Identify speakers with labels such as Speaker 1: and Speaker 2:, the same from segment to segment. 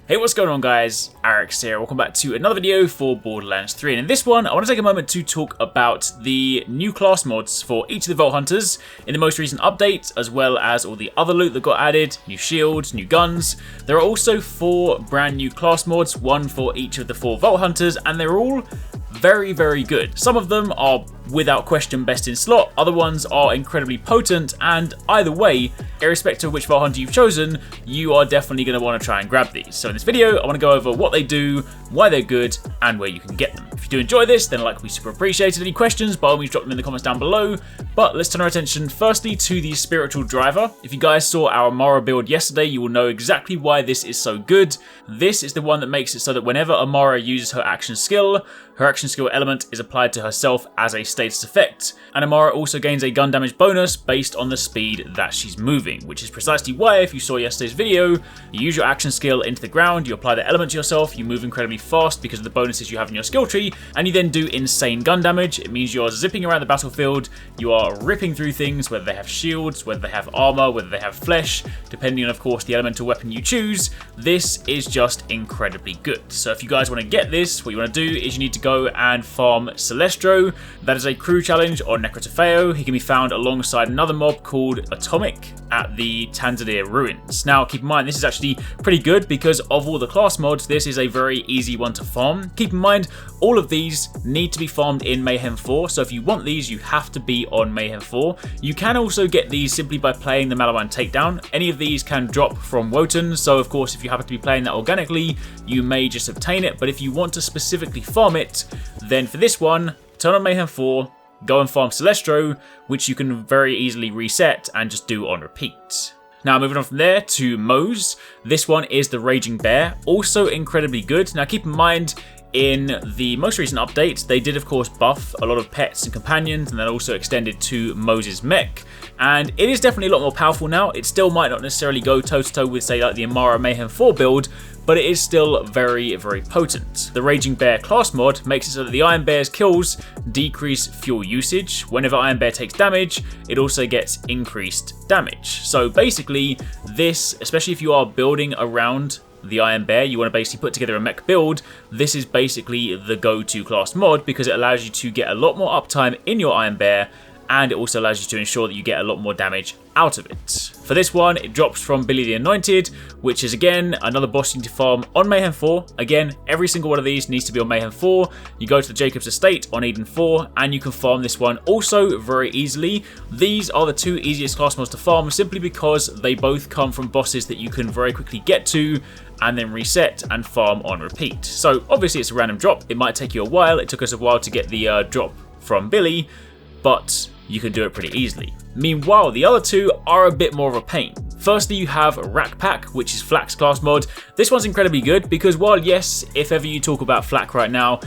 Speaker 1: Hey, what's going on guys? Arekkz here, welcome back to another video for Borderlands 3, and in this one I want to take a moment to talk about the new class mods for each of the Vault Hunters in the most recent update, as well as all the other loot that got added, new shields, new guns. There are also 4 brand new class mods, one for each of the 4 Vault Hunters, and they're all very good. Some of them are without question best in slot, other ones are incredibly potent, and either way, irrespective of which Vault Hunter you've chosen, you are definitely going to want to try and grab these. So in this video, I want to go over what they do, why they're good, and where you can get them. If you do enjoy this, then a like would be super appreciated. Any questions, by all means drop them in the comments down below. But let's turn our attention firstly to the Spiritual Driver. If you guys saw our Amara build yesterday, you will know exactly why this is so good. This is the one that makes it so that whenever Amara uses her action skill element is applied to herself as a status effect, and Amara also gains a gun damage bonus based on the speed that she's moving, which is precisely why, if you saw yesterday's video, you use your action skill into the ground, you apply the element to yourself, you move incredibly fast because of the bonuses you have in your skill tree, and you then do insane gun damage. It means you're zipping around the battlefield, you are ripping through things, whether they have shields, whether they have armor, whether they have flesh, depending on, of course, the elemental weapon you choose. This is just incredibly good. So if you guys want to get this, what you want to do is you need to go and farm Celestro. That is a crew challenge on Necrotafeo. He can be found alongside another mob called Atomic at the Tanzania Ruins. Now keep in mind, this is actually pretty good because of all the class mods, this is a very easy one to farm. Keep in mind, all of these need to be farmed in Mayhem 4, so if you want these, you have to be on Mayhem 4. You can also get these simply by playing the Malawan Takedown. Any of these can drop from Wotan, so of course if you happen to be playing that organically, you may just obtain it, but if you want to specifically farm it, then for this one, turn on Mayhem 4, go and farm Celestro, which you can very easily reset and just do on repeat. Now moving on from there to Moze. This one is the Raging Bear, also incredibly good. Now keep in mind, in the most recent update, they did of course buff a lot of pets and companions, and then also extended to Moze's mech, and it is definitely a lot more powerful now. It still might not necessarily go toe to toe with, say, like the Amara Mayhem 4 build, but it is still very potent. The Raging Bear class mod makes it so that the Iron Bear's kills decrease fuel usage. Whenever Iron Bear takes damage, it also gets increased damage. So basically this, especially if you are building around the Iron Bear, you want to basically put together a mech build, this is basically the go-to class mod because it allows you to get a lot more uptime in your Iron Bear, and it also allows you to ensure that you get a lot more damage out of it. For this one, it drops from Billy the Anointed, which is again another boss you need to farm on Mayhem 4. Again, every single one of these needs to be on Mayhem 4. You go to the Jacob's Estate on Eden 4, and you can farm this one also very easily. These are the 2 easiest class mods to farm simply because they both come from bosses that you can very quickly get to and then reset and farm on repeat. So obviously it's a random drop. It might take you a while. It took us a while to get the drop from Billy, but you can do it pretty easily. Meanwhile, the other 2 are a bit more of a pain. Firstly, you have rakk, which is Flak's class mod. This one's incredibly good because while yes, if ever you talk about Flak right now,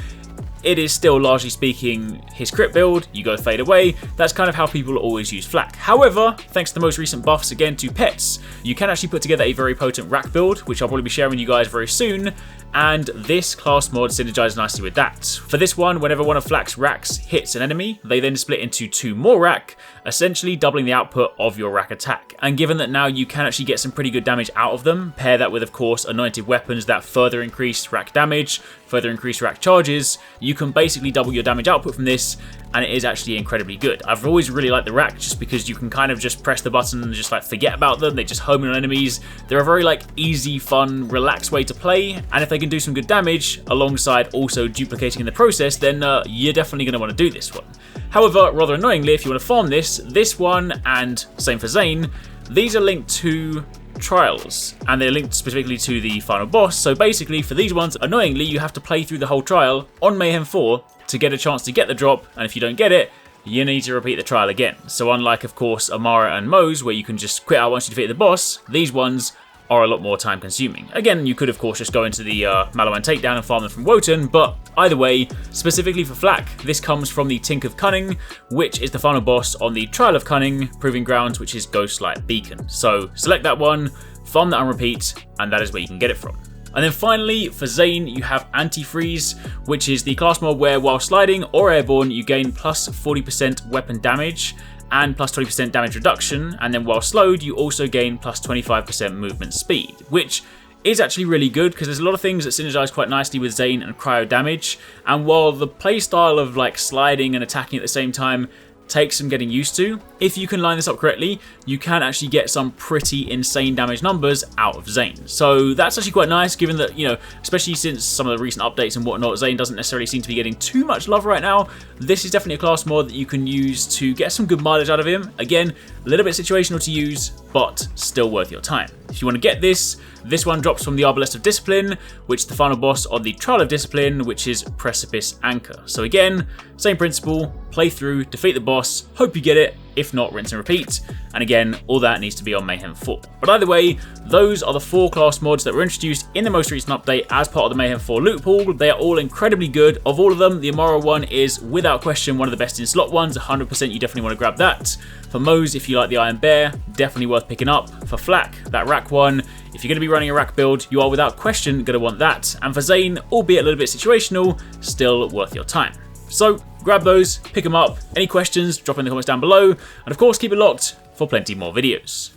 Speaker 1: it is still largely speaking his crit build, you go fade away. That's kind of how people always use Flak. However, thanks to the most recent buffs again to pets, you can actually put together a very potent rakk build, which I'll probably be sharing with you guys very soon, and this class mod synergizes nicely with that. For this one, whenever one of Flak's rakks hits an enemy, they then split into 2 more rakk, essentially doubling the output of your rakk attack. And given that now you can actually get some pretty good damage out of them, pair that with of course anointed weapons that further increase rakk damage, further increase rakk charges, you can basically double your damage output from this, and it is actually incredibly good. I've always really liked the rakk just because you can kind of just press the button and just like forget about them. They just home in on enemies. They're a very like easy, fun, relaxed way to play, and if they can do some good damage alongside also duplicating in the process, then you're definitely going to want to do this one. However, rather annoyingly, if you want to farm this one, and same for Zane, these are linked to trials, and they're linked specifically to the final boss. So basically for these ones, annoyingly, you have to play through the whole trial on Mayhem 4 to get a chance to get the drop, and if you don't get it, you need to repeat the trial again. So unlike of course Amara and Moze, where you can just quit out once you defeat the boss, these ones are a lot more time consuming. Again, you could of course just go into the Malawan Takedown and farm them from Wotan, but either way, specifically for Flak, this comes from the Tink of Cunning, which is the final boss on the Trial of Cunning Proving Grounds, which is Ghostlight Beacon. So select that one, farm that on repeat, and that is where you can get it from. And then finally, for Zane, you have Anti-Freeze, which is the class mod where while sliding or airborne, you gain plus 40% weapon damage and plus 20% damage reduction, and then while slowed, you also gain plus 25% movement speed, which is actually really good because there's a lot of things that synergize quite nicely with Zane and cryo damage. And while the playstyle of like sliding and attacking at the same time takes some getting used to, if you can line this up correctly, you can actually get some pretty insane damage numbers out of Zane. So that's actually quite nice, given that, you know, especially since some of the recent updates and whatnot, Zane doesn't necessarily seem to be getting too much love right now. This is definitely a class mod that you can use to get some good mileage out of him. Again, a little bit situational to use, but still worth your time. If you want to get this one drops from the Arbalest of Discipline, which is the final boss on the Trial of Discipline, which is Precipice Anchor. So again, same principle, play through, defeat the boss, hope you get it. If not, rinse and repeat. And again, all that needs to be on Mayhem 4. But either way, those are the 4 class mods that were introduced in the most recent update as part of the Mayhem 4 loot pool. They are all incredibly good. Of all of them, the Amara one is without question one of the best in slot ones. 100% you definitely want to grab that. For Moze, if you like the Iron Bear, definitely worth picking up. For Flak, that rakk one, if you're going to be running a rakk build, you are without question going to want that. And for Zane, albeit a little bit situational, still worth your time. So grab those, pick them up. Any questions, drop in the comments down below. And of course, keep it locked for plenty more videos.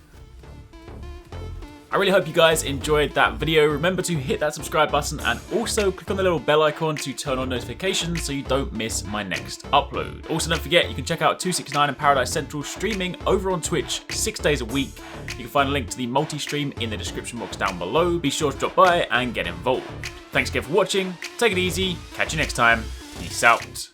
Speaker 1: I really hope you guys enjoyed that video. Remember to hit that subscribe button and also click on the little bell icon to turn on notifications so you don't miss my next upload. Also, don't forget, you can check out TwoSixNine and Paradise Central streaming over on Twitch 6 days a week. You can find a link to the multi-stream in the description box down below. Be sure to drop by and get involved. Thanks again for watching. Take it easy. Catch you next time. Peace out.